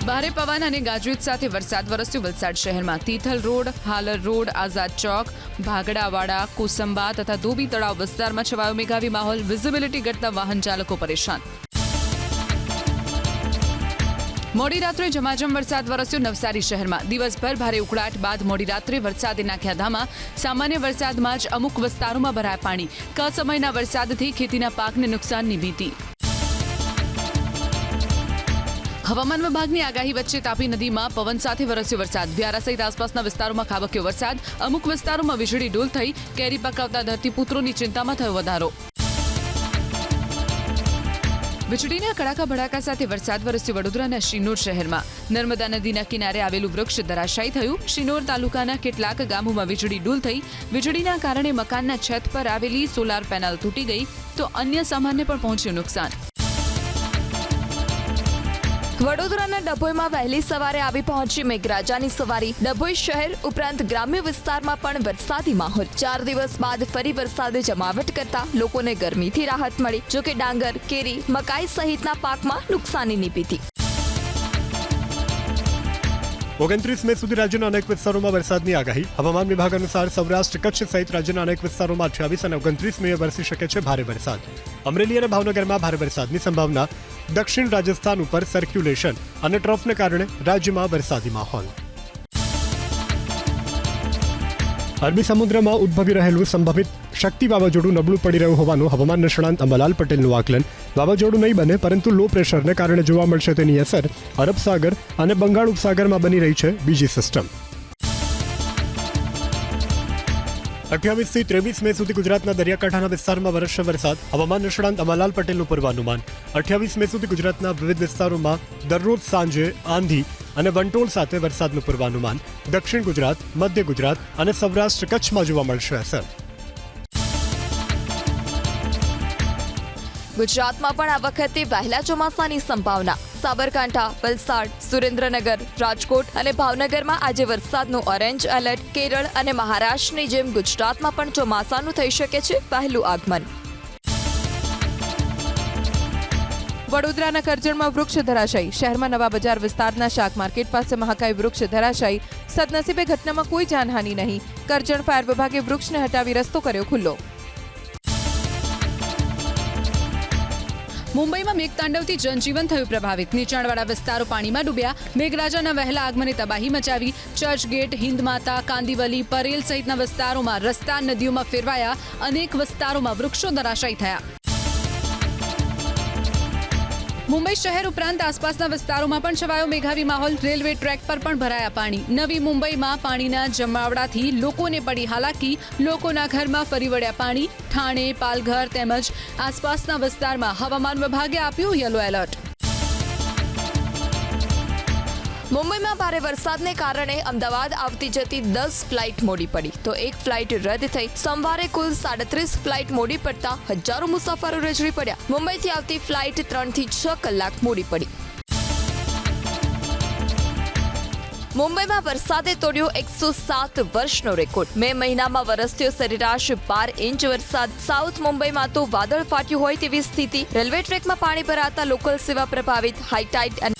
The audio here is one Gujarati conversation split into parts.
ભારે પવન અને ગાજવીજ સાથે વરસાદ વરસ્યો વલસાડ શહેરમાં. તિથલ રોડ, હાલર રોડ, આઝાદ ચોક, ભાગડાવાડા, કોસંબા તથા ધોબી તળાવ વિસ્તારમાં છવાયો મેઘાવી માહોલ. વિઝિબિલિટી ઘટતા વાહન ચાલકો પરેશાન. મોડી રાત્રે ઝમાઝમ વરસાદ વરસ્યો નવસારી શહેરમાં. દિવસભર ભારે ઉકળાટ બાદ મોડી રાત્રે વરસાદે નાખ્યા ધામા. સામાન્ય વરસાદમાં જ અમુક વિસ્તારોમાં ભરાયા પાણી. કસમયના વરસાદથી ખેતીના પાકને નુકસાનની ભીતિ. હવામાન વિભાગની આગાહી વચ્ચે તાપી નદીમાં પવન સાથે વરસ્યો વરસાદ. વ્યારા સહિત આસપાસના વિસ્તારોમાં ખાબક્યો વરસાદ. અમુક વિસ્તારોમાં વીજળી ડોલ થઈ. કેરી પકાવતા ધરતીપુત્રોની ચિંતામાં થયો વધારો. વીજળીના કડાકા ભડાકા સાથે વરસાદ વરસ્યો વડોદરાના શિનોર શહેરમાં. નર્મદા નદીના કિનારે આવેલું વૃક્ષ ધરાશાયી થયું. શિનોર તાલુકાના કેટલાક ગામોમાં વીજળી ડૂલ થઈ. વીજળીના કારણે મકાનના છત પર આવેલી સોલાર પેનલ તૂટી ગઈ તો અન્ય સામાનને પણ પહોંચ્યું નુકસાન. વડોદરાના ડભોઈમાં વહેલી સવારે આવી પહોંચી મેઘરાજાની સવારી. ડભોઈ શહેર ઉપરાંત ગ્રામ્ય વિસ્તારમાં પણ વરસાદી માહોલ. 4 દિવસ બાદ ફરી વરસાદે જમાવટ કરતા લોકોને ગરમીથી રાહત મળી. જોકે ડાંગર, કેરી, મકાઈ સહિતના પાકમાં નુકસાનીની ભીતિ. 29 મે સુધી રાજ્યના અનેક વિસ્તારોમાં વરસાદની આગાહી. હવામાન વિભાગ અનુસાર સૌરાષ્ટ્ર, કચ્છ સહિત રાજ્યના અનેક વિસ્તારોમાં 28 અને 29 મે વરસી શકે છે ભારે વરસાદ. અમરેલી અને ભાવનગરમાં ભારે વરસાદની સંભાવના. દક્ષિણ રાજસ્થાન ઉપર સર્ક્યુલેશન અને ટ્રફને કારણે રાજ્યમાં વરસાદી માહોલ. અરબી સમુદ્રમાં ઉદ્ભવી રહેલું સંભવિત શક્તિ વાવાઝોડું નબળું પડી રહ્યું હોવાનું હવામાન નિષ્ણાંત અંબાલાલ પટેલનું આકલન. વાવાઝોડું નહીં બને પરંતુ લો પ્રેશરને કારણે જોવા મળશે તેની અસર. અરબ સાગર અને બંગાળ ઉપસાગરમાં બની રહી છે બીજી સિસ્ટમ. 28 થી 23 મે સુધી ગુજરાતના દરિયાકાંઠાના વિસ્તારમાં વરસશે વરસાદ. હવામાન નિષ્ણાંત અંબાલાલ પટેલનું પૂર્વાનુમાન. 28 મે સુધી ગુજરાતના વિવિધ વિસ્તારોમાં દરરોજ સાંજે આંધી અને વંટોળ સાથે વરસાદનું પૂર્વાનુમાન. દક્ષિણ ગુજરાત, મધ્ય ગુજરાત અને સૌરાષ્ટ્ર કચ્છમાં જોવા મળશે અસર. ગુજરાતમાં પણ આ વખતે વહેલા ચોમાસાની સંભાવના. સાબરકાંઠા, વલસાડ, સુરેન્દ્રનગર, રાજકોટ અને ભાવનગરમાં આજે વરસાદનું ઓરેન્જ એલર્ટ. કેરળ અને મહારાષ્ટ્રની જેમ ગુજરાતમાં પણ ચોમાસાનું થઈ શકે છે પહેલું આગમન. વડોદરાના કરજણમાં વૃક્ષ ધરાશાયી. શહેરમાં નવા બજાર વિસ્તારના શાક માર્કેટ પાસે મહાકાય વૃક્ષ ધરાશાયી. સદનસીબે ઘટનામાં કોઈ જાનહાનિ નહીં. કરજણ ફાયર વિભાગે વૃક્ષને હટાવી રસ્તો કર્યો ખુલ્લો. મુંબઈમાં મેઘતાંડવથી જનજીવન થયું પ્રભાવિત. નીચાણવાળા વિસ્તારો પાણીમાં ડૂબ્યા. મેઘરાજાના વહેલા આગમને તબાહી મચાવી. ચર્ચગેટ, હિન્દમાતા, કાંદીવલી, પરેલ સહિતના વિસ્તારોમાં રસ્તા નદીઓમાં ફેરવાયા. અનેક વિસ્તારોમાં વૃક્ષો ધરાશાયી થયા. મુંબઈ શહેર ઉપરાંત આસપાસના વિસ્તારોમાં પણ છવાયો મેઘાવી માહોલ. રેલવે ટ્રેક પર પણ ભરાયા પાણી. નવી મુંબઈમાં પાણીના જમાવડાથી લોકોને પડી હાલાકી. લોકોના ઘરમાં ફરી વળ્યા પાણી. ઠાણે, પાલઘર તેમજ આસપાસના વિસ્તારમાં હવામાન વિભાગે આપ્યું યલો એલર્ટ. મુંબઈમાં ભારે વરસાદને કારણે અમદાવાદ આવતી જતી 10 ફ્લાઇટ મોડી પડી તો એક ફ્લાઇટ રદ થઈ. સોમવારે કુલ 37 ફ્લાઇટ મોડી પડતા હજારો મુસાફરો રજડી પડ્યા. મુંબઈથી આવતી ફ્લાઇટ 3 થી 6 કલાક મોડી પડી. મુંબઈમાં વરસાદે તોડ્યો 107 વર્ષનો રેકોર્ડ. મે મહિનામાં વરસ્યો સરેરાશ 12 ઇંચ વરસાદ. સાઉથ મુંબઈમાં તો વાદળ ફાટ્યું હોય તેવી સ્થિતિ. રેલવે ટ્રેકમાં પાણી ભરાતા લોકલ સેવા પ્રભાવિત. હાઈટાઈડ.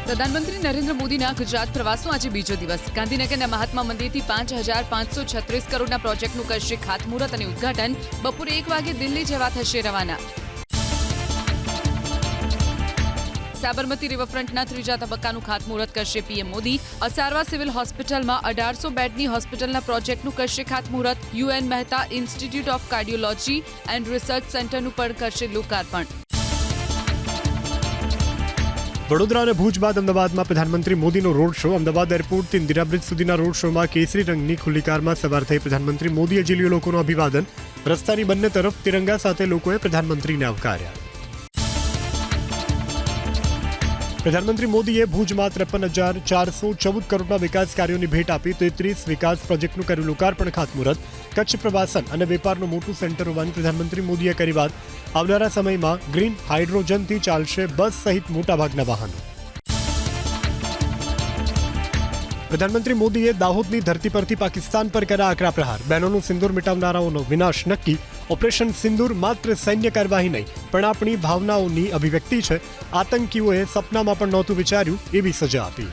પ્રધાનમંત્રી નરેન્દ્ર મોદીના ગુજરાત પ્રવાસનો આજે બીજો દિવસ. ગાંધીનગરના મહાત્મા મંદિરથી 5,536 કરોડના પ્રોજેક્ટનું કરશે ખાતમુહૂર્ત અને ઉદ્ઘાટન. બપોરે 1 વાગે દિલ્હી જવા થશે રવાના. સાબરમતી રિવરફ્રન્ટના 3જા તબક્કાનું ખાતમુહૂર્ત કરશે પીએમ મોદી. અસારવા સિવિલ હોસ્પિટલમાં 1800 બેડની હોસ્પિટલના પ્રોજેક્ટનું કરશે ખાતમુહૂર્ત. UN Mehta institute of cardiology and research સેન્ટરનું પણ કરશે લોકાર્પણ. વડોદરા અને ભુજ બાદ અમદાવાદમાં પ્રધાનમંત્રી મોદીનો રોડ શો. અમદાવાદ એરપોર્ટથી ઇન્દિરા બ્રિજ સુધીના રોડ શોમાં કેસરી રંગની ખુલ્લી કારમાં સવાર થઈ પ્રધાનમંત્રી મોદીએ ઝીલ્યું લોકોનું અભિવાદન. રસ્તાની બંને તરફ તિરંગા સાથે લોકોએ પ્રધાનમંત્રીને આવકાર્યા. પ્રધાનમંત્રી મોદીએ ભુજમાં 53,414 કરોડના વિકાસ કાર્યોની ભેટ આપી. 33 વિકાસ પ્રોજેક્ટનું કર્યું લોકાર્પણ ખાતમુહૂર્ત. કચ્છ પ્રવાસન અને વેપારનું મોટું સેન્ટર હોવાની પ્રધાનમંત્રી મોદીએ કરી વાત. આવનારા સમયમાં ગ્રીન હાઇડ્રોજનથી ચાલશે બસ સહિત મોટાભાગના વાહનો. પ્રધાનમંત્રી મોદીએ દાહોદની ધરતી પરથી પાકિસ્તાન પર કર્યા આકરા પ્રહાર. બહેનોનું સિંદૂર મિટાવનારાઓનો વિનાશ નક્કી. ઓપરેશન સિંદૂર માત્ર સૈન્ય કાર્યવાહી નહીં પણ આપણી ભાવનાઓની અભિવ્યક્તિ છે. આતંકીઓએ સપનામાં પણ નહોતું વિચાર્યું એવી સજા આપી.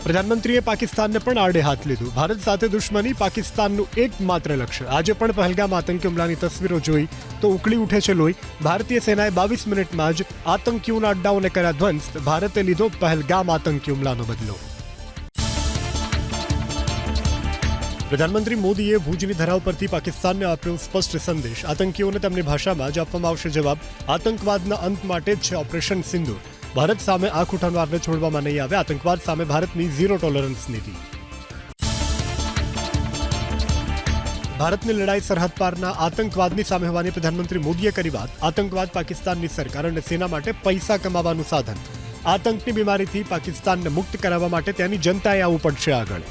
પ્રધાનમંત્રીએ પાકિસ્તાનને પણ આડે હાથ લીધું. ભારત સાથે દુશ્મની પાકિસ્તાનનું એકમાત્ર લક્ષ્ય. આજે પણ પહેલગામ આતંકી હુમલાની તસવીરો જોઈ તો ઉકળી ઉઠે છે લોહી. ભારતીય સેનાએ 22 મિનિટમાં જ આતંકીઓના અડ્ડાઓને કર્યા ધ્વંસ. ભારતે લીધો પહેલગામ આતંકી હુમલાનો બદલો. પ્રધાનમંત્રી મોદીએ ભુજની ધરાવ પરથી પાકિસ્તાનને આપ્યો સ્પષ્ટ સંદેશ. આતંકીઓને તેમની ભાષામાં જ આપવામાં આવશે જવાબ. આતંકવાદના અંત માટે જ છે ઓપરેશન સિંદૂર. ભારત સામે આંખ ઉઠાવનારને છોડવામાં નહીં આવે. આતંકવાદ સામે ભારતની ઝીરો ટોલરન્સ નીતિ. ભારતની લડાઈ સરહદ પારના આતંકવાદની સામે હોવાની પ્રધાનમંત્રી મોદીએ કરી વાત. આતંકવાદ પાકિસ્તાનની સરકાર અને સેના માટે પૈસા કમાવાનું સાધન. આતંકની બીમારીથી પાકિસ્તાનને મુક્ત કરાવવા માટે ત્યાંની જનતાએ આવવું પડશે આગળ.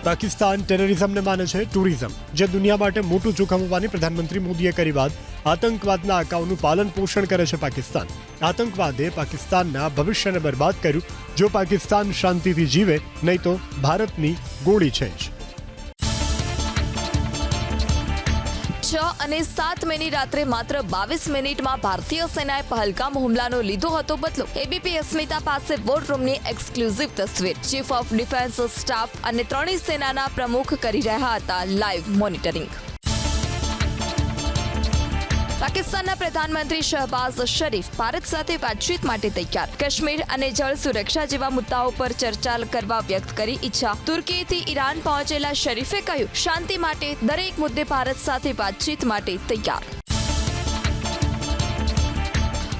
પાકિસ્તાન ટેરરિઝમને માને છે ટુરિઝમ, જે દુનિયા માટે મોટું જોખમ હોવાની પ્રધાનમંત્રી મોદીએ કરી વાત. આતંકવાદના આકાઓનું પાલન પોષણ કરે છે પાકિસ્તાન. આતંકવાદે પાકિસ્તાનના ભવિષ્યને બરબાદ કર્યું. જો પાકિસ્તાન શાંતિથી જીવે, નહીં તો ભારતની ગોળી છે જ. 6 અને 7 મેની રાત્રે માત્ર 22 મિનિટમાં ભારતીય સેનાએ પહેલગામ હુમલાનો લીધો હતો બદલો. એબીપી અસ્મિતા પાસે વોર રૂમની એક્સક્લુઝિવ તસવીર. ચીફ ઓફ ડિફેન્સ સ્ટાફ અને ત્રણેય સેનાના પ્રમુખ કરી રહ્યા હતા લાઈવ મોનિટરિંગ. પાકિસ્તાનના પ્રધાનમંત્રી શહબાઝ શરીફ ભારત સાથે વાતચીત માટે તૈયાર. કાશ્મીર અને જળ સુરક્ષા જેવા મુદ્દાઓ પર ચર્ચા કરવા વ્યક્ત કરી ઈચ્છા. તુર્કીથી ઈરાન પહોંચેલા શરીફે કહ્યું, શાંતિ માટે દરેક મુદ્દે ભારત સાથે વાતચીત માટે તૈયાર.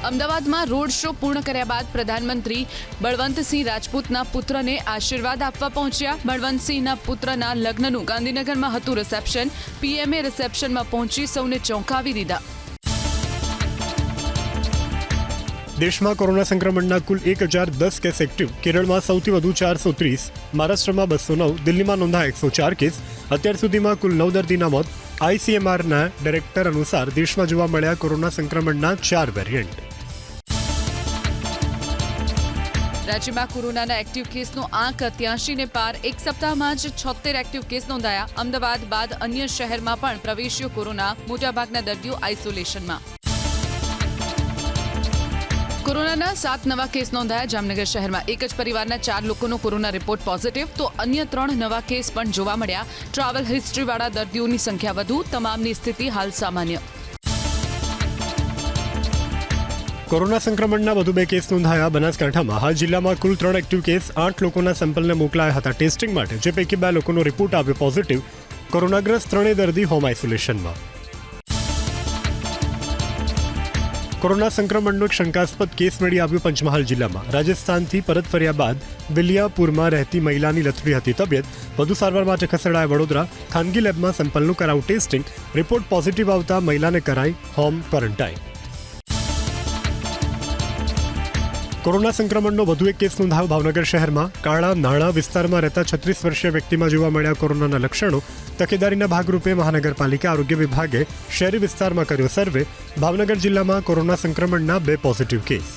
અમદાવાદમાં રોડ શો પૂર્ણ કર્યા બાદ પ્રધાનમંત્રી બળવંતસિંહ રાજપૂતના પુત્રને આશીર્વાદ આપવા પહોંચ્યા. બળવંતસિંહના પુત્રના લગ્નનું ગાંધીનગરમાં હતું રિસેપ્શન. પીએમએ રિસેપ્શનમાં પહોંચી સૌને ચોંકાવી દીધા. દેશમાં કોરોના સંક્રમણના કુલ 1010 કેસ એક્ટિવ. કેરળમાં સૌથી વધુ 430, મહારાષ્ટ્રમાં 209, દિલ્હીમાં નોંધાયા 104 કેસ. અત્યાર સુધીમાં કુલ 9 દર્દીના મોત. આઈસીએમઆરના ડાયરેક્ટર અનુસાર દેશમાં જોવા મળ્યા કોરોના સંક્રમણના 4 વેરિયન્ટ. રાજ્યમાં કોરોનાના એક્ટિવ કેસનો આંક 83ને પાર. એક સપ્તાહમાં જ 76 એક્ટિવ કેસ નોંધાયા. અમદાવાદ બાદ અન્ય શહેરમાં પણ પ્રવેશ્યો કોરોના. મોટાભાગના દર્દીઓ આઇસોલેશનમાં. કોરોનાના 7 નવા કેસ નોંધાયા. જામનગર શહેરમાં એક જ પરિવારના 4 લોકોનો કોરોના રિપોર્ટ પોઝિટિવ, તો અન્ય 3 નવા કેસ પણ જોવા મળ્યા. ટ્રાવેલ હિસ્ટ્રીવાળા દર્દીઓની સંખ્યા વધુ. તમામની સ્થિતિ હાલ સામાન્ય. કોરોના સંક્રમણના વધુ 2 કેસ નોંધાયા. બનાસકાંઠામાં હાલ જિલ્લામાં કુલ 3 એક્ટિવ કેસ. 8 લોકોના સેમ્પલને મોકલાયા હતા ટેસ્ટિંગ માટે, જે પૈકી 2 લોકોનો રિપોર્ટ આવ્યો પોઝિટિવ. કોરોનાગ્રસ્ત 3 દર્દી હોમ આઇસોલેશનમાં. કોરોના સંક્રમણનો એક શંકાસ્પદ કેસ મળી આવ્યો પંચમહાલ જિલ્લામાં. રાજસ્થાનથી પરત ફર્યા બાદ વિલિયાપુરમાં રહેતી મહિલાની લથડી હતી તબિયત. વધુ સારવાર માટે ખસેડાયા વડોદરા. ખાનગી લેબમાં સેમ્પલનું કરાયું ટેસ્ટિંગ. રિપોર્ટ પોઝિટિવ આવતા મહિલાને કરાઈ હોમ ક્વોરન્ટાઇન. કોરોના સંક્રમણનો વધુ એક કેસ નોંધાયો ભાવનગર શહેરમાં. કાળા નાણાં વિસ્તારમાં રહેતા 36 વર્ષીય વ્યક્તિમાં જોવા મળ્યા કોરોનાના લક્ષણો. તકેદારીના ભાગરૂપે મહાનગરપાલિકા આરોગ્ય વિભાગે શહેરી વિસ્તારમાં કર્યો સર્વે. ભાવનગર જિલ્લામાં કોરોના સંક્રમણના 2 પોઝિટિવ કેસ.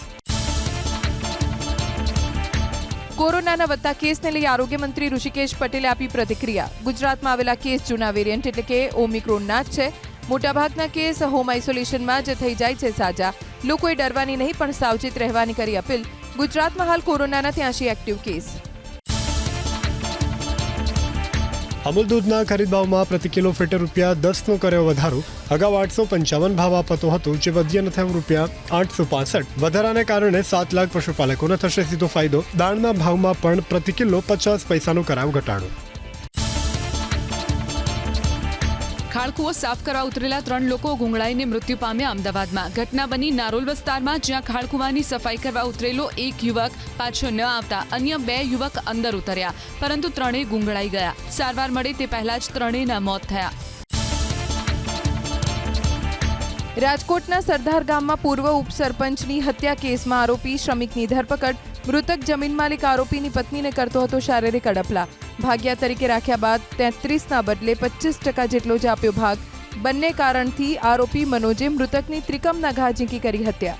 કોરોનાના વધતા કેસને લઈ આરોગ્ય મંત્રી ઋષિકેશ પટેલે આપી પ્રતિક્રિયા. ગુજરાતમાં આવેલા કેસ જૂના વેરિયન્ટ એટલે કે ઓમિક્રોનના જ છે. મોટાભાગના કેસ હોમ આઇસોલેશનમાં જ થઈ જાય છે સાજા. લોકોએ ડરવાની નહીં પણ સાવચેત રહેવાની કરી અપીલ. ગુજરાતમાં હાલ કોરોનાના 83 એક્ટિવ કેસ. અમૂલ દૂધના ખરીદ ભાવમાં પ્રતિ કિલો ફેટે ₹10નો કર્યો વધારો. અગાઉ 855 ભાવ અપાતો હતો, જે વધ્યા થયો ₹865. વધારાને કારણે 7 લાખ પશુપાલકોને થશે સીધો ફાયદો. દાળના ભાવમાં પણ પ્રતિ કિલો 50 પૈસાનો કરાયો ઘટાડો. ખાળકુઓ સાફ કરવા ઉતરેલા 3 લોકો ગુંગળાઈને મૃત્યુ પામ્યા. અમદાવાદમાં ઘટના બની નારોલ વિસ્તારમાં, જ્યાં ખાળકુવાની સફાઈ કરવા ઉતરેલો એક યુવક પાછો ન આવતા અન્ય 2 યુવક અંદર ઉતર્યા, પરંતુ 3 ગુંગળાઈ ગયા. સારવાર મળે તે પહેલા જ 3ના મોત થયા. રાજકોટના સરદાર ગામમાં પૂર્વ ઉપસરપંચની હત્યા કેસમાં આરોપી શ્રમિકની ધરપકડ. મૃતક જમીન માલિક આરોપીની પત્નીને કરતો હતો શારીરિક અડપલા. ભાગ્યા તરીકે રાખ્યા બાદ 33ના બદલે 25% જેટલો જ આપ્યો ભાગ. બંને કારણથી આરોપી મનોજે મૃતકની ત્રિકમના ઘા ઝીંકી કરી હત્યા.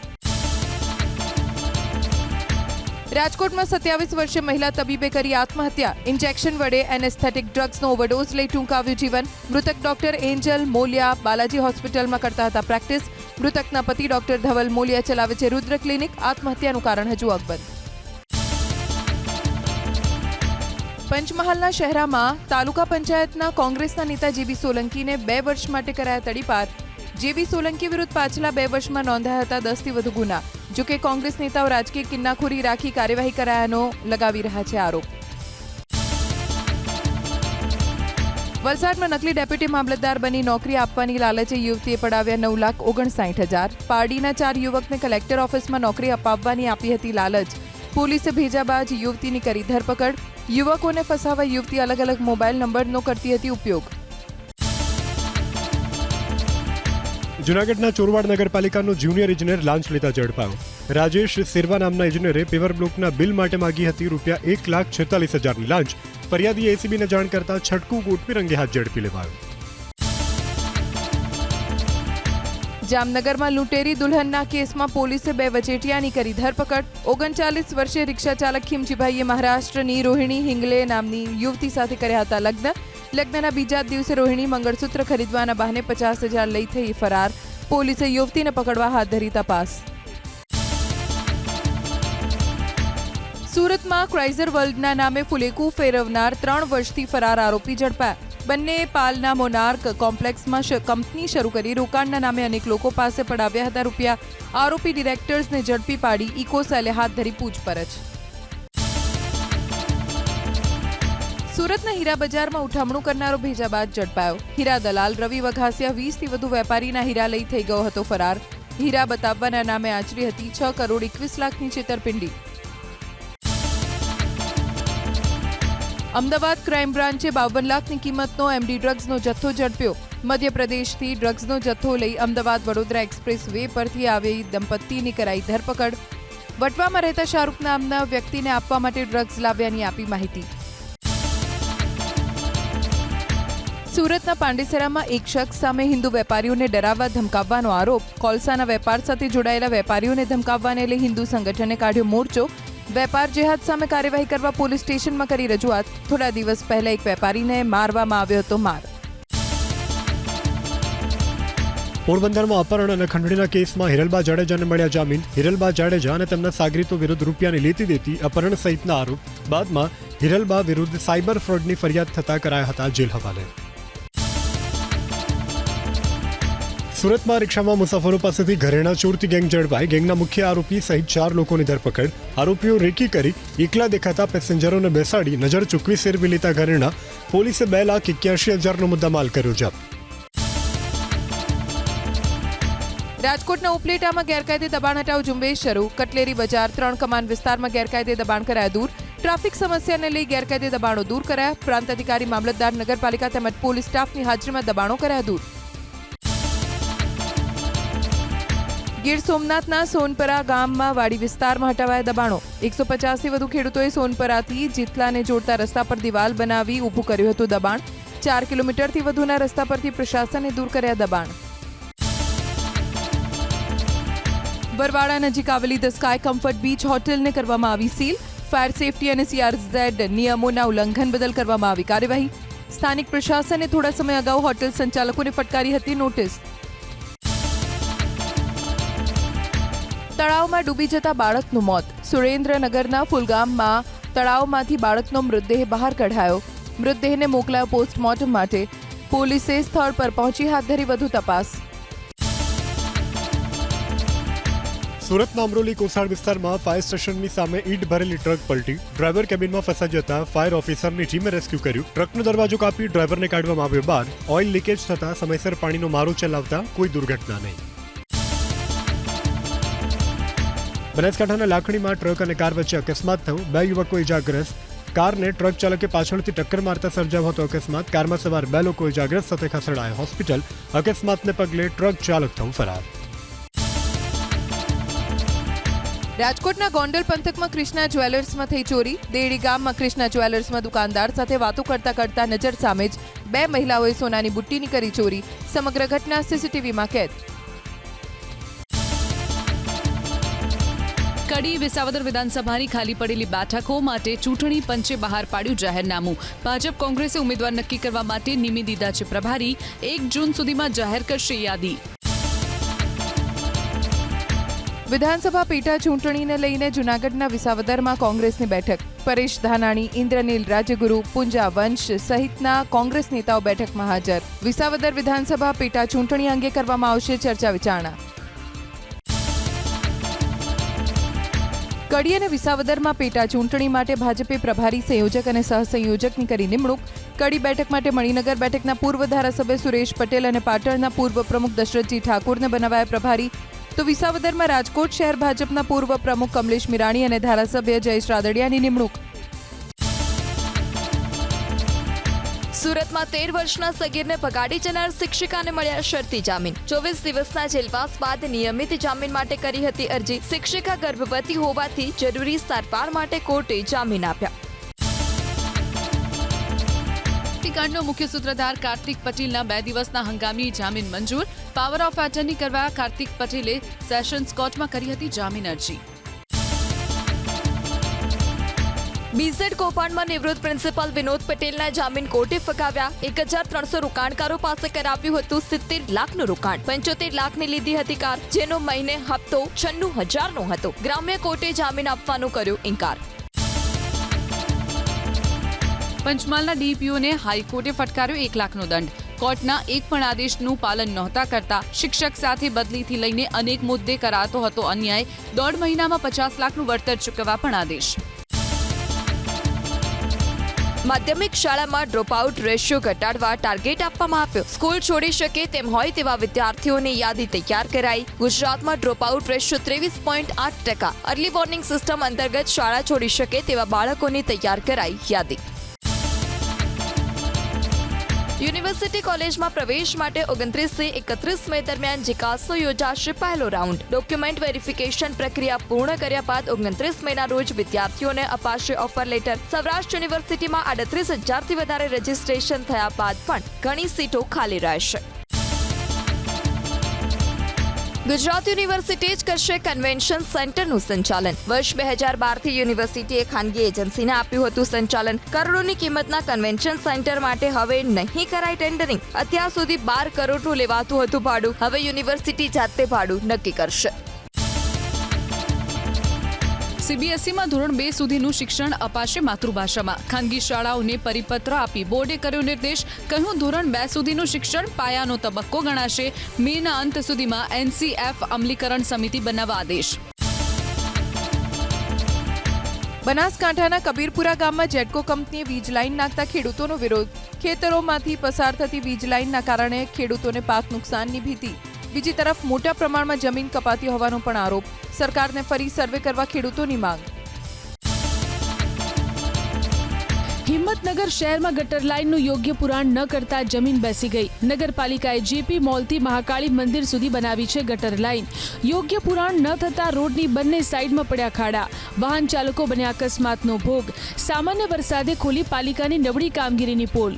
રાજકોટમાં 27 વર્ષીય મહિલા તબીબે કરી આત્મહત્યા. ઇન્જેક્શન વડે એનેસ્થેટિક ડ્રગ્સનો ઓવરડોઝ લઈ ટૂંકાવ્યું જીવન. મૃતક ડોક્ટર એન્જલ મોલિયા બાલાજી હોસ્પિટલમાં કરતા હતા પ્રેક્ટિસ. મૃતકના પતિ ડોક્ટર ધવલ મોલિયા ચલાવે છે રુદ્ર ક્લિનિક. આત્મહત્યાનું કારણ હજુ અકબંધ. પંચમહાલના શહેરામાં તાલુકા પંચાયતના કોંગ્રેસના નેતા જેબી સોલંકીને 2 વર્ષ માટે કરાયા તડીપાર. જેબી સોલંકી વિરુદ્ધ પાછલા 2 વર્ષમાં નોંધાયા હતા 10થી વધુ ગુના. જોકે કોંગ્રેસ નેતાઓ રાજકીય કિન્નાખોરી રાખી કાર્યવાહી કરાયાનો લગાવી રહ્યા છે આરોપ. વલસાડમાં નકલી ડેપ્યુટી મામલતદાર બની નોકરી આપવાની લાલચે યુવતીએ પડાવ્યા 9,59,000. પારડીના 4 યુવકને કલેક્ટર ઓફિસમાં નોકરી અપાવવાની આપી હતી લાલચ. પોલીસે ભેજાબાજ યુવતીની કરી ધરપકડ. યુવકોને ફસાવા યુવતી અલગ અલગ મોબાઈલ નંબરનો કરતી હતી ઉપયોગ. જૂનાગઢના ચોરવાડ નગરપાલિકાનો જુનિયર ઇજનેર લાંચ લેતા ઝડપાયો. રાજેશ સિરવા નામના ઇજનેરે પેવર બ્લોકના બિલ માટે માગી હતી ₹1,46,000ની લાંચ. ફરિયાદીએ એસીબીને જાણ કરતા છટકું ગોઠવી રંગે હાથ ઝડપી લેવાયો. જામનગરમાં લૂંટેરી દુલ્હનના કેસમાં પોલીસે 2 વચેટિયાની કરી ધરપકડ. 39 વર્ષીય રિક્ષા ચાલક ખીમજીભાઈએ મહારાષ્ટ્રની રોહિણી હિંગલે નામની યુવતી સાથે કર્યા હતા લગ્ન. લગ્નના બીજા જ દિવસે રોહિણી મંગળસૂત્ર ખરીદવાના બહાને 50,000 લઈ થઈ ફરાર. પોલીસે યુવતીને પકડવા હાથ ધરી તપાસ. સુરતમાં ક્રાઇઝર વર્લ્ડના નામે ફુલેકું ફેરવનાર 3 વર્ષથી ફરાર આરોપી ઝડપાયા. બંને પાલના મોનાર્ક કોમ્પ્લેક્સમાં કંપની શરૂ કરી રોકાણના નામે અનેક લોકો પાસે પડાવ્યા હતા રૂપિયા. આરોપી ડિરેક્ટર્સને ઝડપી પાડી ઇકોસેલે હાથ ધરી પૂછપરછ. સુરતના હીરા બજારમાં ઉઠામણું કરનારો ભેજાબાજ ઝડપાયો. હીરા દલાલ રવિ વઘાસિયા 20થી વધુ વેપારીના હીરા લઈ થઈ ગયો હતો ફરાર. હીરા બતાવવાના નામે આચરી હતી 6,21,00,000ની છેતરપિંડી. અમદાવાદ ક્રાઇમ બ્રાન્ચે 52 લાખની કિંમતનો એમડી ડ્રગ્સનો જથ્થો ઝડપ્યો. મધ્યપ્રદેશથી ડ્રગ્સનો જથ્થો લઈ અમદાવાદ વડોદરા એક્સપ્રેસ વે પરથી આવી દંપતીની કરાઈ ધરપકડ. વટવામાં રહેતા શાહરૂખ નામના વ્યક્તિને આપવા માટે ડ્રગ્સ લાવ્યાની આપી માહિતી. સુરતના પાંડેસરામાં એક શખ્સ સામે હિન્દુ વેપારીઓને ડરાવવા ધમકાવવાનો આરોપ. કોલસાના વેપાર સાથે જોડાયેલા વેપારીઓને ધમકાવવાને લઈ હિન્દુ સંગઠને કાઢ્યો મોરચો. વેપાર જેહાદ સામે કાર્યવાહી કરવા પોલીસ સ્ટેશનમાં કરી રજૂઆત. થોડા દિવસ પહેલા એક વેપારીને મારવામાં આવ્યો હતો માર. પોરબંદરમાં અપહરણ અને ખંડણીના કેસમાં હિરલબા જાડેજાને મળ્યા જામીન. હિરલબા જાડેજા અને તેમના સાગરીતો વિરુદ્ધ રૂપિયાની લેતી દેતી અપહરણ સહિતના આરોપ. બાદમાં હિરલબા વિરુદ્ધ સાયબર ફ્રોડની ફરિયાદ થતા કરાયા હતા જેલ હવાલે. સુરતમાં રિક્ષામાં મુસાફરો પાસેથી ઘરેણા ચોરતી ગેંગ ઝડપાઈ. ગેંગના મુખ્ય આરોપી સહિત 4 લોકોની ધરપકડ. આરોપીઓ રેકી કરી એકલા દેખાતા પેસેન્જરોને બેસાડી નજર ચૂકવી સેરવી લેતા ઘરેણા. પોલીસે 2,81,000નો મુદ્દામાલ કર્યો જપ્ત. રાજકોટના ઉપલેટામાં ગેરકાયદે દબાણ હટાવ ઝુંબેશ શરૂ. કટલેરી બજાર 3 કમાન વિસ્તારમાં ગેરકાયદે દબાણ કરાયા દૂર. ટ્રાફિક સમસ્યાને લઈ ગેરકાયદે દબાણો દૂર કરાયા. પ્રાંત અધિકારી મામલતદાર નગરપાલિકા તેમજ પોલીસ સ્ટાફની હાજરીમાં દબાણો કરાયા દૂર. ગીર સોમનાથના સોનપરા ગામમાં વાડી વિસ્તારમાં હટાવાયા દબાણો. 150થી વધુ ખેડૂતોએ સોનપરાથી જીતલાને જોડતા રસ્તા પર દિવાલ બનાવી ઊભું કર્યું હતું દબાણ. 4 કિલોમીટરથી વધુના રસ્તા પરથી પ્રશાસને દૂર કર્યા દબાણ. બરવાડા નજીક આવેલી ધ સ્કાય કમ્ફર્ટ બીચ હોટેલને કરવામાં આવી સીલ. ફાયર સેફટી અને CRZ નિયમોના ઉલ્લંઘન બદલ કરવામાં આવી કાર્યવાહી. સ્થાનિક પ્રશાસને થોડા સમય અગાઉ હોટેલ સંચાલકોને ફટકારી હતી નોટિસ. તળાવમાં ડૂબી જતા બાળકનું મોત. સુરેન્દ્રનગરના ફુલગામમાં તળાવમાંથી બાળકનો મૃતદેહ બહાર કઢાયો. મૃતદેહને મોકલાયો પોસ્ટમોર્ટમ માટે. પોલીસે સ્થળ પર પહોંચી હાથ ધરી વધુ તપાસ. સુરતના અમરોલી કોસાડ વિસ્તારમાં ફાયર સ્ટેશનની સામે ઈંટ ભરેલી ટ્રક પલટી. ડ્રાઈવર કેબિનમાં ફસાઈ જતા ફાયર ઓફિસરની ટીમે રેસ્ક્યુ કર્યું. ટ્રકનો દરવાજો કાપી ડ્રાઈવરને કાઢવામાં આવ્યો બાદ ઓઇલ લીકેજ થતા સમયસર પાણીનો મારો ચલાવતા કોઈ દુર્ઘટના નહીં. બનાસકાંઠાના લાખણીમાં ટ્રક અને કાર વચ્ચે અકસ્માત થયો. 2 યુવકો ઇજાગ્રસ્ત. કારને ટ્રક ચાલકે પાછળથી ટક્કર મારતા સર્જાયો હતો અકસ્માત. કારમાં સવાર 2 લોકો ઇજાગ્રસ્ત સાથે ખસેડાયા હોસ્પિટલ. અકસ્માતને પગલે ટ્રક ચાલક થયો ફરાર. રાજકોટના ગોંડલ પંથકમાં કૃષ્ણા જ્વેલર્સમાં થઈ ચોરી. દેડી ગામમાં કૃષ્ણા જ્વેલર્સમાં દુકાનદાર સાથે વાતો કરતા નજર સામે જ 2 મહિલાઓએ સોનાની બુટ્ટીની કરી ચોરી. સમગ્ર ઘટના સીસીટીવીમાં કેદ. કડી વિસાવદર વિધાનસભાની ખાલી પડેલી બેઠકો માટે ચૂંટણી પંચે બહાર પાડ્યું જાહેરનામું. ભાજપ કોંગ્રેસે ઉમેદવાર નક્કી કરવા માટે નિમી દીધા છે પ્રભારી. 1 જૂન સુધીમાં જાહેર કરશે યાદી. વિધાનસભા પેટા ચૂંટણીને લઈને જૂનાગઢના વિસાવદરમાં કોંગ્રેસની બેઠક. પરેશ ધાનાણી, ઇન્દ્રનીલ રાજગુરુ, પુંજા વંશ સહિતના કોંગ્રેસ નેતાઓ બેઠકમાં હાજર. વિસાવદર વિધાનસભા પેટા ચૂંટણી અંગે કરવામાં આવશે ચર્ચા વિચારણા. કડી અને વિસાવદરમાં પેટા ચૂંટણી માટે ભાજપે પ્રભારી, સંયોજક અને સહસંયોજકની કરી નિમણૂક. કડી બેઠક માટે મણિનગર બેઠકના પૂર્વ ધારાસભ્ય સુરેશ પટેલ અને પાટણના પૂર્વ પ્રમુખ દશરથજી ઠાકોરને બનાવાયા પ્રભારી. તો વિસાવદરમાં રાજકોટ શહેર ભાજપના પૂર્વ પ્રમુખ કમલેશ મીરાણી અને ધારાસભ્ય જયેશ રાદડિયાની નિમણૂક. સુરતમાં 13 વર્ષના સગીરને ભગાડી જનાર શિક્ષિકાને મળ્યા શરતી જામીન. 24 દિવસના જેલવાસ બાદ નિયમિત જામીન માટે કરી હતી અરજી. શિક્ષિકા ગર્ભવતી હોવાથી જરૂરી સારવાર માટે કોર્ટે જામીન આપ્યા. કાંડનો મુખ્ય સૂત્રધાર કાર્તિક પટેલના 2 દિવસના હંગામી જામીન મંજૂર. પાવર ઓફ એટર્ની કરવા કાર્તિક પટેલે સેશન્સ કોર્ટમાં કરી હતી જામીન અરજી. બીઝેડ કૌભાંડમાં નિવૃત્ત પ્રિન્સિપાલ વિનોદ પટેલના જામીન કોર્ટે ફગાવ્યા. 1300 રોકાણકારો પાસે કરાવ્યું હતું 70 લાખનું રોકાણ. 75 લાખની લીધી હતી કાર, જેનો મહિને હપ્તો 96,000નો હતો. ગ્રામ્ય કોર્ટે જામીન આપવાનો કર્યો ઇનકાર. પંચમહાલના ડીપીઓને હાઈકોર્ટે ફટકાર્યો 1 લાખનો દંડ. કોર્ટના એક પણ આદેશનું પાલન નહોતા કરતા. શિક્ષક સાથે બદલીથી લઈને અનેક મુદ્દે કરાતો હતો અન્યાય. 1.5 મહિનામાં 50 લાખનું વળતર ચૂકવવા પણ આદેશ. માધ્યમિક શાળામાં ડ્રોપઆઉટ રેશિયો ઘટાડવા ટાર્ગેટ આપવામાં આવ્યો. સ્કૂલ છોડી શકે તેમ હોય તેવા વિદ્યાર્થીઓની યાદી તૈયાર કરાઈ. ગુજરાતમાં dropout ratio 23.8%. Early warning system અંતર્ગત શાળા છોડી શકે તેવા બાળકોની તૈયાર કરાઈ યાદી. યુનિવર્સિટી કોલેજમાં પ્રવેશ માટે 29 થી 31 મે દરમિયાન જીકાસનો યોજાશે પહેલો રાઉન્ડ. ડોક્યુમેન્ટ વેરિફિકેશન પ્રક્રિયા પૂર્ણ કર્યા બાદ 29 મેના રોજ વિદ્યાર્થીઓને અપાશે ઓફર લેટર. સૌરાષ્ટ્ર યુનિવર્સિટીમાં 38,000થી વધારે રજીસ્ટ્રેશન થયા બાદ પણ ઘણી સીટો ખાલી રહેશે. ગુજરાત યુનિવર્સિટી જ કરશે કન્વેન્શન સેન્ટરનું સંચાલન. વર્ષ 2012થી યુનિવર્સિટીએ ખાનગી એજન્સીને આપ્યું હતું સંચાલન. કરોડોની કિંમતના કન્વેન્શન સેન્ટર માટે હવે નહીં કરાય ટેન્ડરિંગ. અત્યાર સુધી 12 કરોડનું લેવાતું હતું ભાડું. હવે યુનિવર્સિટી જાતે ભાડું નક્કી કરશે. સીબીએસઈમાં ધોરણ 2 સુધીનું શિક્ષણ અપાશે માતૃભાષામાં. ખાનગી શાળાઓને પરિપત્ર આપી બોર્ડે કર્યો નિર્દેશ. કહ્યું ધોરણ 2 સુધીનું શિક્ષણ પાયાનો તબક્કો ગણાશે. મેના અંત સુધીમાં એનસીએફ અમલીકરણ સમિતિ બનાવવા આદેશ. બનાસકાંઠાના કબીરપુરા ગામમાં જેટકો કંપનીએ વીજ લાઈન નાખતા ખેડૂતોનો વિરોધ. ખેતરોમાંથી પસાર થતી વીજ લાઈનના કારણે ખેડૂતોને પાક નુકસાનની ભીતિ. બીજી તરફ મોટા પ્રમાણમાં જમીન કપાતી હોવાનો પણ આરોપ. સરકારને ફરી સર્વે કરવા ખેડૂતોની માંગ. હિંમતનગર શહેરમાં ગટર લાઇનનું યોગ્ય પુરાણ ન કરતા જમીન બેસી ગઈ. નગરપાલિકાએ જેપી મોલથી મહાકાળી મંદિર સુધી બનાવી છે ગટર લાઇન. યોગ્ય પુરાણ ન થતા રોડની બંને સાઈડમાં પડ્યા ખાડા. વાહન ચાલકો બન્યા અકસ્માતનો ભોગ. સામાન્ય વરસાદે ખોલી પાલિકાની નબળી કામગીરીની પોલ.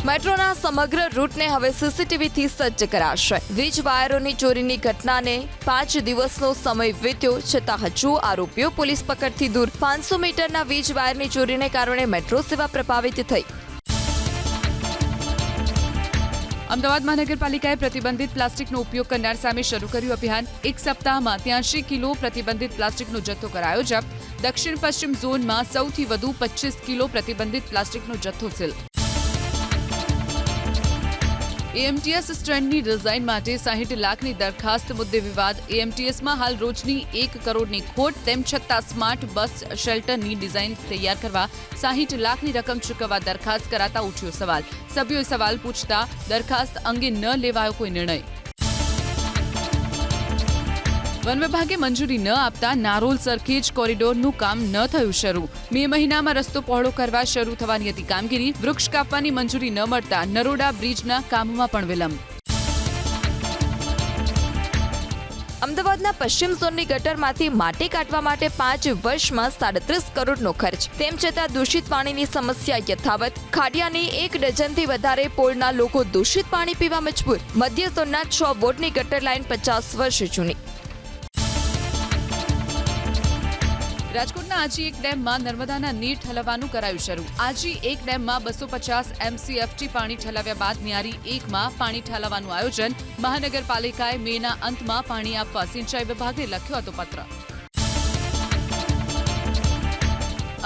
મેટ્રોના સમગ્ર રૂટને હવે સીસીટીવીથી સજ્જ કરાશે. વીજ વાયરોની ચોરીની ઘટનાને 5 દિવસનો સમય વીત્યો છતાં હજુ આરોપીઓ પોલીસ પકડથી દૂર. 500 મીટરના વીજ વાયરની ચોરીને કારણે મેટ્રો સેવા પ્રભાવિત થઈ. અમદાવાદ મહાનગરપાલિકાએ પ્રતિબંધિત પ્લાસ્ટિકનો ઉપયોગ કરનાર સામે શરૂ કર્યું અભિયાન. 1 સપ્તાહમાં 83 કિલો પ્રતિબંધિત પ્લાસ્ટિકનો જથ્થો કરાયો જપ્ત. દક્ષિણ પશ્ચિમ ઝોનમાં સૌથી વધુ 25 કિલો પ્રતિબંધિત પ્લાસ્ટિકનો જથ્થો સીલ. એએમટીએસ સ્ટેન્ડની ડિઝાઇન માટે 60 લાખની દરખાસ્ત મુદ્દે વિવાદ. એએમટીએસમાં હાલ રોજની 1 કરોડની ખોટ. તેમ છતાં સ્માર્ટ બસ શેલ્ટરની ડિઝાઇન તૈયાર કરવા 60 લાખની રકમ ચૂકવવા દરખાસ્ત કરાતા ઉઠ્યો સવાલ. સભ્યોએ સવાલ પૂછતા દરખાસ્ત અંગે ન લેવાયો કોઈ નિર્ણય. વન વિભાગે મંજૂરી ન આપતા નારોલ સરખેજ કોરિડોરનું કામ ન થયું શરૂ. મે મહિનામાં રસ્તો પહોળો કરવા શરૂ થવાની હતી કામગીરી. વૃક્ષ કાપવાની મંજૂરી ન મળતા નરોડા બ્રિજના કામમાં પણ વિલંબ. અમદાવાદના પશ્ચિમ ઝોનની ગટરમાંથી માટી કાઢવા માટે 5 વર્ષમાં 37 કરોડનો ખર્ચ. તેમ છતાં દૂષિત પાણીની સમસ્યા યથાવત. ખાડિયાની 1 ડઝનથી વધારે પોળના લોકો દૂષિત પાણી પીવા મજબૂર. મધ્ય ઝોનના 6 વોર્ડની ગટર લાઇન 50 વર્ષ જૂની. રાજકોટના આજી એક ડેમમાં નર્મદાના નીર ઠલવવાનું કરાયું શરૂ. આજી એક ડેમમાં 250 MCFT પાણી ઠલાવ્યા બાદ ન્યારી 1માં પાણી ઠાલવવાનું આયોજન. મહાનગરપાલિકાએ મેના અંતમાં પાણી આપવા સિંચાઈ વિભાગે લખ્યો હતો પત્ર.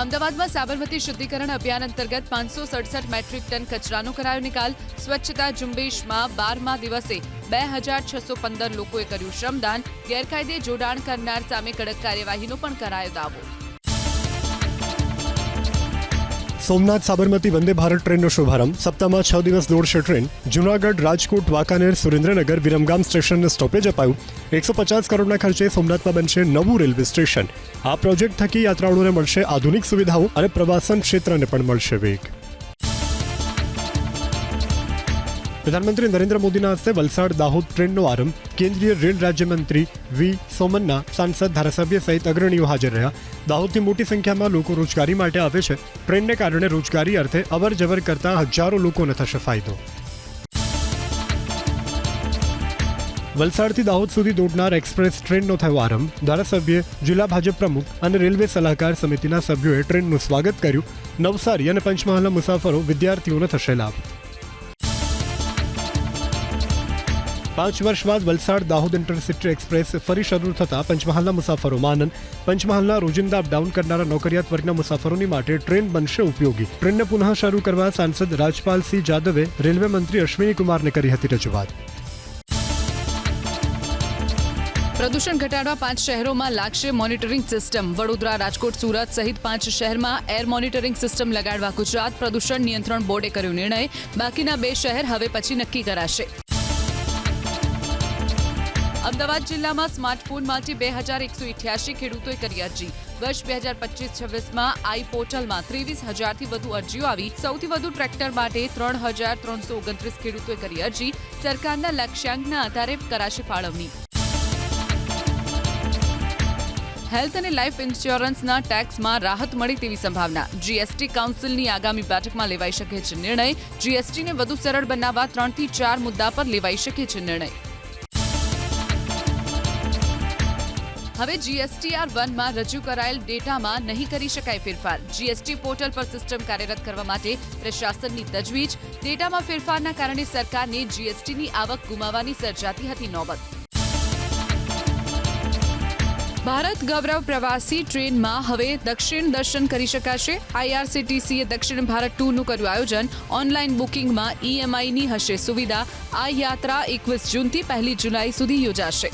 અમદાવાદમાં સાબરમતી શુદ્ધિકરણ અભિયાન અંતર્ગત 567 મેટ્રિક ટન કચરાનો કરાયો નિકાલ. સ્વચ્છતા ઝુંબેશમાં 12મા દિવસે 2615 લોકોએ કર્યું શ્રમદાન. ગેરકાયદે જોડાણ કરનાર સામે કડક કાર્યવાહીનો પણ કરાયો દાવો. સોમનાથ સાબરમતી વંદે ભારત ટ્રેનનો શુભારંભ. સપ્તાહમાં 6 દિવસ દોડશે ટ્રેન. જૂનાગઢ, રાજકોટ, વાંકાનેર, સુરેન્દ્રનગર, વિરમગામ સ્ટેશનને સ્ટોપેજ અપાયું. 150 કરોડના ખર્ચે સોમનાથમાં બનશે નવું રેલવે સ્ટેશન. આ પ્રોજેક્ટ થકી યાત્રાળુઓને મળશે આધુનિક સુવિધાઓ અને પ્રવાસન ક્ષેત્રને પણ મળશે વેગ. પ્રધાનમંત્રી નરેન્દ્ર મોદીના હસ્તે વલસાડ દાહોદ ટ્રેનનો આરંભ. કેન્દ્રીય રેલ રાજ્યમંત્રી વી સોમન્ના, સાંસદ, ધારાસભ્ય સહિત અગ્રણીઓ હાજર રહ્યા. દાહોદથી મોટી સંખ્યામાં લોકો રોજગારી માટે આવે છે. ટ્રેનને કારણે રોજગારી અર્થે અવર જવર કરતા હજારો લોકોને થશે ફાયદો. વલસાડથી દાહોદ સુધી દોડનાર એક્સપ્રેસ ટ્રેનનો થયો આરંભ. ધારાસભ્ય, જિલ્લા ભાજપ પ્રમુખ અને રેલવે સલાહકાર સમિતિના સભ્યોએ ટ્રેનનું સ્વાગત કર્યું. નવસારી અને પંચમહાલના મુસાફરો, વિદ્યાર્થીઓને થશે લાભ. 5 વર્ષ બાદ વલસાડ દાહોદ ઇન્ટરસિટી એક્સપ્રેસ ફરી શરૂ થતા પંચમહાલના મુસાફરોમાં આનંદ. પંચમહાલના રોજિંદા અપડાઉન કરનારા નોકરિયાત વર્ગના મુસાફરોની માટે ટ્રેન બનશે ઉપયોગી. ટ્રેનને પુનઃ શરૂ કરવા સાંસદ રાજપાલસિંહ જાદવે રેલવે મંત્રી અશ્વિની કુમારને કરી હતી રજૂઆત. પ્રદૂષણ ઘટાડવા 5 શહેરોમાં લાગશે મોનિટરિંગ સિસ્ટમ. વડોદરા, રાજકોટ, સુરત સહિત 5 શહેરમાં એર મોનિટરિંગ સિસ્ટમ લગાડવા ગુજરાત પ્રદૂષણ નિયંત્રણ બોર્ડે કર્યો નિર્ણય. બાકીના 2 શહેર હવે પછી નક્કી કરાશે. અમદાવાદ જિલ્લામાં સ્માર્ટફોન માટે 2188 ખેડૂતોએ કરી અરજી. વર્ષ 2025-26માં આઈ પોર્ટલમાં 23,000થી વધુ અરજીઓ આવી. સૌથી વધુ ટ્રેક્ટર માટે 3,329 ખેડૂતોએ કરી અરજી. સરકારના લક્ષ્યાંકના આધારે કરાશે ફાળવણી. હેલ્થ અને લાઈફ ઇન્સ્યોરન્સના ટેક્સમાં રાહત મળે તેવી સંભાવના. જીએસટી કાઉન્સિલની આગામી બેઠકમાં લેવાઈ શકે છે નિર્ણય. જીએસટીને વધુ સરળ બનાવવા 3 થી 4 મુદ્દા પર લેવાઈ શકે છે નિર્ણય. હવે જીએસટીઆર 1માં રજૂ કરાયેલ ડેટામાં નહીં કરી શકાય ફેરફાર. જીએસટી પોર્ટલ પર સિસ્ટમ કાર્યરત કરવા માટે પ્રશાસનની તજવીજ. ડેટામાં ફેરફારના કારણે સરકારને જીએસટીની આવક ગુમાવવાની સર્જાતી હતી નોબત. ભારત ગૌરવ પ્રવાસી ટ્રેનમાં હવે દક્ષિણ દર્શન કરી શકાશે. આઈઆરસીટીસીએ દક્ષિણ ભારત ટૂરનું કર્યું આયોજન. ઓનલાઈન બુકિંગમાં ઈએમઆઈની હશે સુવિધા. આ યાત્રા 21 જૂનથી 1 જુલાઈ સુધી યોજાશે.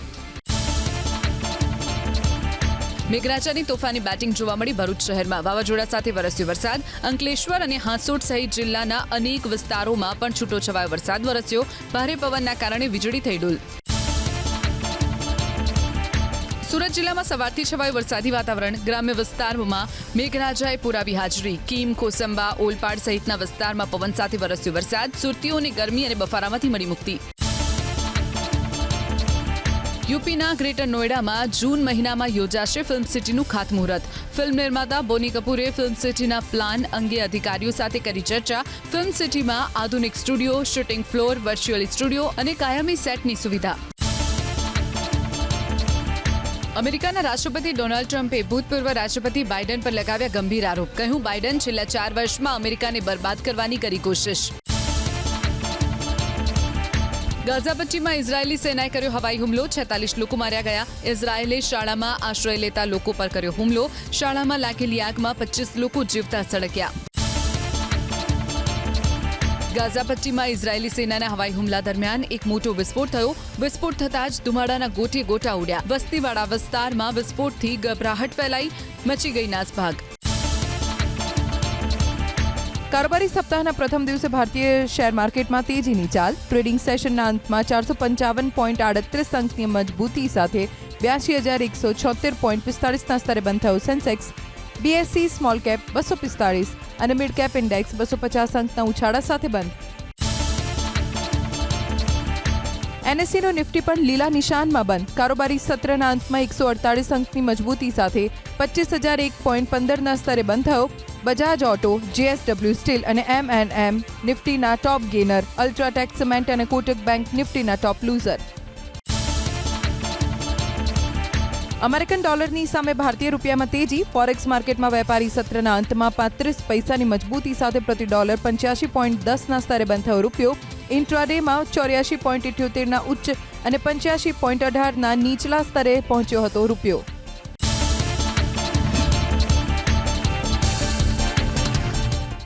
મેઘરાજાની તોફાની બેટિંગ જોવા મળી ભરૂચ શહેરમાં. વાવાઝોડા સાથે વરસ્યો વરસાદ. અંકલેશ્વર અને હાંસોટ સહિત જિલ્લાના અનેક વિસ્તારોમાં પણ છૂટોછવાયો વરસાદ વરસ્યો. ભારે પવનના કારણે વીજળી થઈ ડૂલ. સુરત જિલ્લામાં સવારથી છવાયું વરસાદી વાતાવરણ. ગ્રામ્ય વિસ્તારોમાં મેઘરાજાએ પુરાવી હાજરી. કીમ, કોસંબા, ઓલપાડ સહિતના વિસ્તારમાં પવન સાથે વરસ્યો વરસાદ. સુરતીઓને ગરમી અને બફારામાંથી મળી મુક્તિ. યુપીના ગ્રેટર નોઈડામાં જૂન મહિનામાં યોજાશે ફિલ્મ સિટીનું ખાતમુહૂર્ત. ફિલ્મ નિર્માતા બોની કપૂરે ફિલ્મ સિટીના પ્લાન અંગે અધિકારીઓ સાથે કરી ચર્ચા. ફિલ્મ સિટીમાં આધુનિક studio, shooting floor, virtual studio અને કાયમી સેટની સુવિધા. અમેરિકાના રાષ્ટ્રપતિ ડોનાલ્ડ ટ્રમ્પે ભૂતપૂર્વ રાષ્ટ્રપતિ બાઇડન પર લગાવ્યા ગંભીર આરોપ. કહ્યું, બાઇડન છેલ્લા 4 વર્ષમાં અમેરિકાને બરબાદ કરવાની કરી કોશિશ. ગાઝા પટ્ટીમાં ઇઝરાયેલી સેનાએ કર્યો હવાઈ હુમલો. 46 લોકો માર્યા ગયા. ઇઝરાયેલે શાળામાં આશ્રય લેતા લોકો પર કર્યો હુમલો. શાળામાં લાગેલી આગમાં 25 લોકો જીવતા સળગ્યા. ગાઝા પટ્ટીમાં ઇઝરાયેલી સેનાના હવાઈ હુમલા દરમિયાન એક મોટો વિસ્ફોટ થયો. વિસ્ફોટ થતાં જ ધુમાડાના ગોટે ગોટા ઉડ્યા. વસ્તીવાળા વિસ્તારમાં વિસ્ફોટથી ગભરાહટ ફેલાઈ. મચી ગઈ નાસભાગ. કારોબારી સપ્તાહના પ્રથમ દિવસે ભારતીય શેર માર્કેટમાં તેજીની ચાલ. ટ્રેડિંગ સેશનના અંતમાં 455.38 અંકની મજબૂતી સાથે 82,176.45ના સ્તરે બંધ થયો સેન્સેક્સ. બીએસસી સ્મોલ કેપ 245 અને મિડ કેપ ઇન્ડેક્સ 250 અંકના ઉછાળા સાથે બંધ. એનએસસીનો નિફ્ટી પણ લીલા નિશાનમાં બંધ. કારોબારી સત્રના અંતમાં 148 અંકની મજબૂતી સાથે 25,001.15ના સ્તરે બંધ થયો. બજાજ ઓટો, જેએસડબલ્યુ સ્ટીલ અને એમએનએમ નિફ્ટીના ટોપ ગેનર. અલ્ટ્રાટેક સિમેન્ટ અને કોટક બેંક નિફ્ટીના ટોપ લૂઝર. અમેરિકન ડોલરની સામે ભારતીય રૂપિયામાં તેજી. ફોરેક્સ માર્કેટમાં વેપારી સત્રના અંતમાં 35 પૈસાની મજબૂતી સાથે પ્રતિ ડોલર 85.10ના સ્તરે બંધ થયો રૂપિયો. ઇન્ટ્રાડેમાં 84.78ના ઉચ્ચ અને 85.18ના નીચલા સ્તરે પહોંચ્યો હતો રૂપિયો.